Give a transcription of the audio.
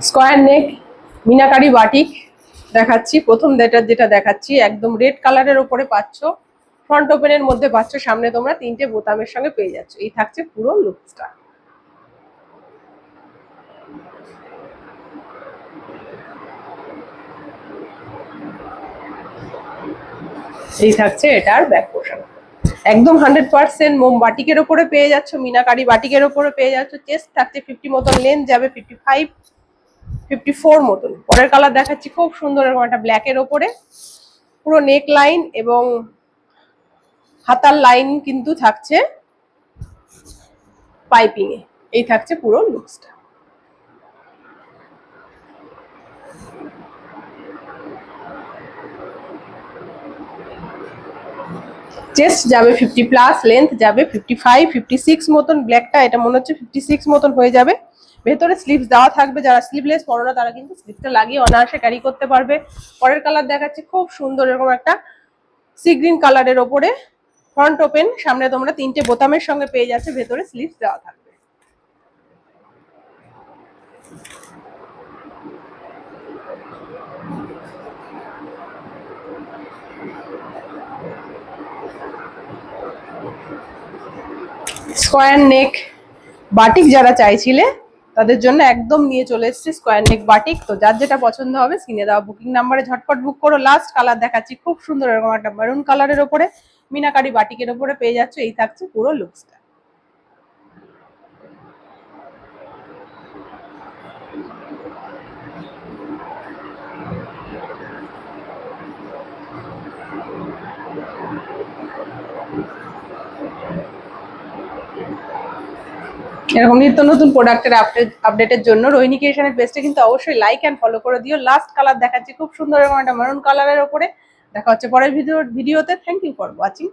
Square নেক meenakari batik দেখাচ্ছি। প্রথম যেটা দেখাচ্ছি একদম রেড কালারের ওপরে পাচ্ছ, ফ্রন্ট ওপেনের মধ্যে পাচ্ছ, সামনে তোমরা 3টে বোতামের সঙ্গে পেয়ে যাচ্ছ। এই থাকছে পুরো লুকসটা। এই থাকছে এটার ব্যাক পোর্শন। একদম 100% মোম বাটিকের ওপরে পেয়ে যাচ্ছ, মিনাকারি বাটিকের ওপরে পেয়ে যাচ্ছ। চেস্ট থাকছে 50 মতন, লেন্থ যাবে 55 54 মতন। পরের কালার দেখাচ্ছি খুব সুন্দর এরকম একটা ব্ল্যাকের ওপরে, পুরো নেক লাইন এবং হাতার লাইন কিন্তু থাকছে পাইপিং এ। এই থাকছে পুরো লুকসটা। চেস্ট যাবে 50+, লেন্থ যাবে 55 56 মতন। ব্ল্যাকটা এটা মনে হচ্ছে 56 মতন হয়ে যাবে। ভেতরে স্লিভস দেওয়া থাকবে, যারা স্লিভলেস পরো না তারা কিন্তু স্লিভটা লাগিয়ে অনায়াসে ক্যারি করতে পারবে। পরের কালার দেখাচ্ছি খুব সুন্দর এরকম একটা সি গ্রিন কালারের ওপরে, ফ্রন্ট ওপেন, সামনে তোমরা 3টে বোতামের সঙ্গে পেয়ে যাচ্ছে, ভেতরে স্লিভস দেওয়া থাকবে। স্কোয়ার নেক বাটিক যারা চাইছিলে তাদের জন্য একদম নিয়ে চলে এসেছি স্কোয়ার নেক বাটিক। তো যার যেটা পছন্দ হবে স্ক্রিনে দেওয়া বুকিং নাম্বারে ঝটপট বুক করো। লাস্ট কালার দেখাচ্ছি খুব সুন্দর এরকম একটা মেরুন কালারের ওপরে, মিনাকারি বাটিকের ওপরে পেয়ে যাচ্ছে। এই থাকছে পুরো লুকসটা। এরকম নিত্য নতুন প্রোডাক্টের আপডেটের জন্য রোহিণী ক্রিয়েশনের পেজটা কিন্তু অবশ্যই লাইক অ্যান্ড ফলো করে দিও। লাস্ট কালার দেখাচ্ছি খুব সুন্দর এরকম একটা মেরুন কালারের ওপরে। দেখা হচ্ছে পরের ভিডিওতে। Thank you for watching.